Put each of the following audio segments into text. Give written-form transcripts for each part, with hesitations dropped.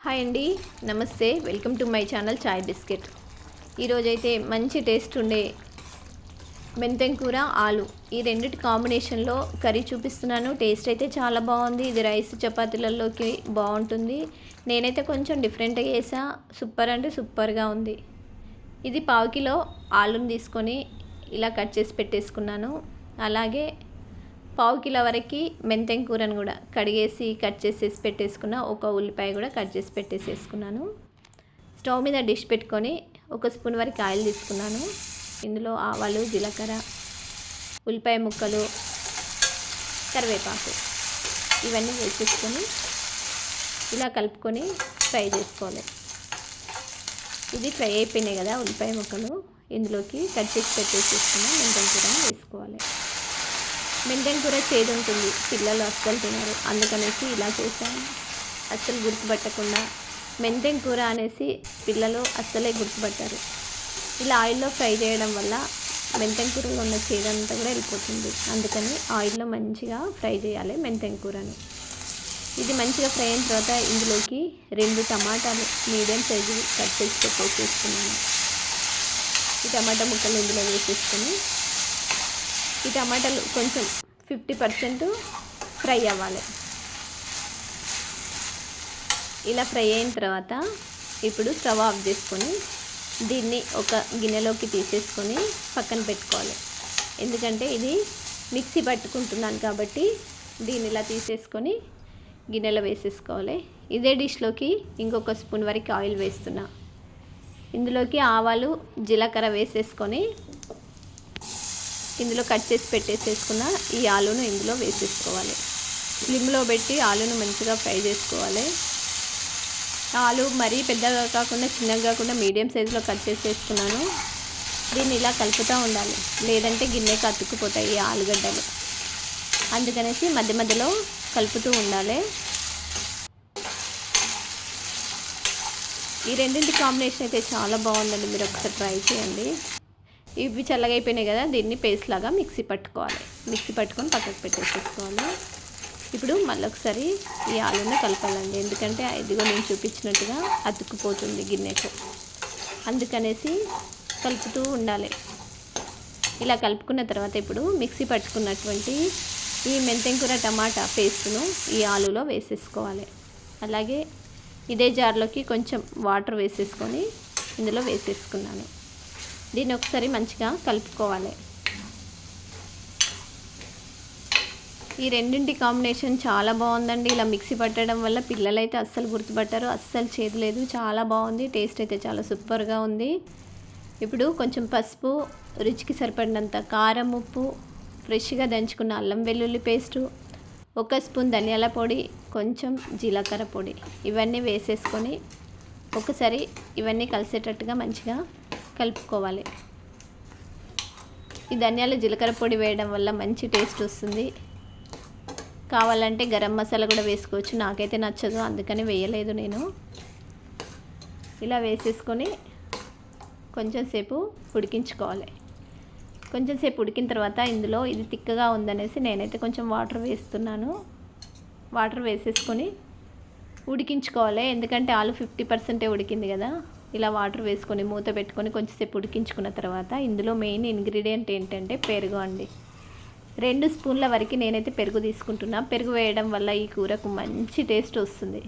Hi అండి, నమస్తే. Welcome to my channel chai biscuit. ఈరోజైతే మంచి టేస్ట్ ఉండే మెంతెం కూర ఆలు ఈ రెండిటి కాంబినేషన్లో కర్రీ చూపిస్తున్నాను. టేస్ట్ అయితే చాలా బాగుంది. ఇది రైస్ చపాతీలలోకి బాగుంటుంది. నేనైతే కొంచెం డిఫరెంట్గా చేసా. సూపర్ అంటే సూపర్గా ఉంది. ఇది పావు కిలో ఆలుని తీసుకొని ఇలా కట్ చేసి పెట్టేసుకున్నాను. అలాగే పావు కిలో వరకు మెంతెం కూరను కూడా కడిగేసి కట్ చేసేసి పెట్టేసుకున్న. ఒక ఉల్లిపాయ కూడా కట్ చేసి పెట్టేసేసుకున్నాను. స్టవ్ మీద డిష్ పెట్టుకొని 1 స్పూన్ వరకు ఆయిల్ తీసుకున్నాను. ఇందులో ఆవాలు, జీలకర్ర, ఉల్లిపాయ ముక్కలు, కరివేపాకు ఇవన్నీ వేసేసుకొని ఇలా కలుపుకొని ఫ్రై చేసుకోవాలి. ఇది ఫ్రై అయిపోయినాయి కదా ఉల్లిపాయ ముక్కలు, ఇందులోకి కట్ చేసి పెట్టేసేసుకున్న మెంతెం కూరని వేసుకోవాలి. మెంతెం కూర చేదు ఉంటుంది, పిల్లలు అస్సలు తినరు. అందుకనేసి ఇలా చేశాను. అస్సలు గుర్తుపట్టకుండా మెంతెం కూర అనేసి పిల్లలు అస్సలే గుర్తుపట్టారు. ఇలా ఆయిల్లో ఫ్రై చేయడం వల్ల మెంతెం కూరలో ఉన్న చేదంతా కూడా వెళ్ళిపోతుంది. అందుకని ఆయిల్లో మంచిగా ఫ్రై చేయాలి మెంతెం కూరని. ఇది మంచిగా ఫ్రై అయిన తర్వాత ఇందులోకి 2 టమాటాలు మీడియం సైజు కట్ చేసి పెట్టేసుకున్నాను. ఈ టమాటా ముక్కలు ఇందులో వేసేసుకొని ఈ టమాటాలు కొంచెం 50% ఫ్రై అవ్వాలి. ఇలా ఫ్రై అయిన తర్వాత ఇప్పుడు స్టవ్ ఆఫ్ చేసుకొని దీన్ని ఒక గిన్నెలోకి తీసేసుకొని పక్కన పెట్టుకోవాలి. ఎందుకంటే ఇది మిక్సీ పట్టుకుంటున్నాను కాబట్టి దీన్ని ఇలా తీసేసుకొని గిన్నెలో వేసేసుకోవాలి. ఇదే డిష్లోకి ఇంకొక స్పూన్ వరకు ఆయిల్ వేస్తున్నా. ఇందులోకి ఆవాలు, జీలకర్ర వేసేసుకొని ఇందులో కట్ చేసి పెట్టేసేసుకున్న ఈ ఆలును ఇందులో వేసేసుకోవాలి. స్లిమ్లో పెట్టి ఆలును మంచిగా ఫ్రై చేసుకోవాలి. ఆలు మరీ పెద్దగా కాకుండా చిన్నగా కాకుండా మీడియం సైజులో కట్ చేసేసుకున్నాను. దీన్ని ఇలా కలుపుతూ ఉండాలి, లేదంటే గిన్నెకి అతుక్కుపోతాయి ఈ ఆలుగడ్డలు. అందుకనేసి మధ్య మధ్యలో కలుపుతూ ఉండాలి. ఈ రెండింటి కాంబినేషన్ అయితే చాలా బాగుందండి, మీరు ఒకసారి ట్రై చేయండి. ఇవి చల్లగా అయిపోయినాయి కదా, దీన్ని పేస్ట్ లాగా మిక్సీ పట్టుకొని పక్కకు పెట్టేసేసుకోవాలి. ఇప్పుడు మళ్ళీ ఒకసారి ఈ ఆలుని కలపాలండి, ఎందుకంటే ఇదిగో నేను చూపించినట్టుగా అతుక్కుపోతుంది గిన్నెకు. అందుకనేసి కలుపుతూ ఉండాలి. ఇలా కలుపుకున్న తర్వాత ఇప్పుడు మిక్సీ పట్టుకున్నటువంటి ఈ మెంతెం కూర టమాటా పేస్టును ఈ ఆలులో వేసేసుకోవాలి. అలాగే ఇదే జార్లోకి కొంచెం వాటర్ వేసేసుకొని ఇందులో వేసేసుకున్నాను. దీన్ని ఒకసారి మంచిగా కలుపుకోవాలి. ఈ రెండింటి కాంబినేషన్ చాలా బాగుందండి. ఇలా మిక్సీ పట్టడం వల్ల పిల్లలైతే అస్సలు గుర్తుపట్టారు. అస్సలు చేదు లేదు, చాలా బాగుంది. టేస్ట్ అయితే చాలా సూపర్గా ఉంది. ఇప్పుడు కొంచెం పసుపు, రుచికి సరిపడినంత కారం, ఉప్పు, ఫ్రెష్గా దంచుకున్న అల్లం వెల్లుల్లి పేస్టు, 1 స్పూన్ ధనియాల పొడి, కొంచెం జీలకర్ర పొడి ఇవన్నీ వేసేసుకొని ఒకసారి ఇవన్నీ కలిసేటట్టుగా మంచిగా కలుపుకోవాలి. ఈ ధనియాల జీలకర్ర పొడి వేయడం వల్ల మంచి టేస్ట్ వస్తుంది. కావాలంటే గరం మసాలా కూడా వేసుకోవచ్చు. నాకైతే నచ్చదు, అందుకని వేయలేదు నేను. ఇలా వేసేసుకొని కొంచెం సేపు ఉడికించుకోవాలి. కొంచెం సేపు ఉడికిన తర్వాత ఇందులో ఇది తిక్కగా ఉందనేసి నేనైతే కొంచెం వాటర్ వేస్తున్నాను. వాటర్ వేసేసుకొని ఉడికించుకోవాలి, ఎందుకంటే ఆలు 50% ఉడికింది కదా. ఇలా వాటర్ వేసుకొని మూత పెట్టుకొని కొంచెంసేపు ఉడికించుకున్న తర్వాత ఇందులో మెయిన్ ఇంగ్రీడియంట్ ఏంటంటే పెరుగు అండి. 2 స్పూన్ల వరకు నేనైతే పెరుగు తీసుకుంటున్నా. పెరుగు వేయడం వల్ల ఈ కూరకు మంచి టేస్ట్ వస్తుంది.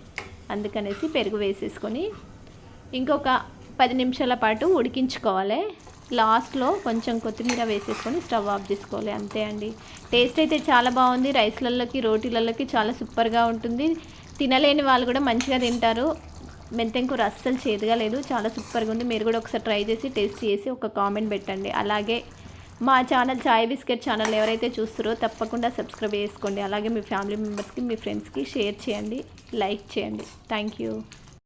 అందుకనేసి పెరుగు వేసేసుకొని ఇంకొక 10 నిమిషాల పాటు ఉడికించుకోవాలి. లాస్ట్లో కొంచెం కొత్తిమీర వేసేసుకొని స్టవ్ ఆఫ్ చేసుకోవాలి. అంతే అండి. టేస్ట్ అయితే చాలా బాగుంది. రైస్లలోకి, రోటీలలోకి చాలా సూపర్గా ఉంటుంది. తినలేని వాళ్ళు కూడా మంచిగా తింటారు. మెంతెం కూర అస్సలు చేదుగా లేదు, చాలా సూపర్గా ఉంది. మీరు కూడా ఒకసారి ట్రై చేసి టేస్ట్ చేసి ఒక కామెంట్ పెట్టండి. అలాగే మా ఛానల్ చాయ్ బిస్కెట్ ఛానల్ ఎవరైతే చూస్తారో తప్పకుండా సబ్స్క్రైబ్ చేసుకోండి. అలాగే మీ ఫ్యామిలీ మెంబర్స్కి, మీ ఫ్రెండ్స్కి షేర్ చేయండి, లైక్ చేయండి. Thank you.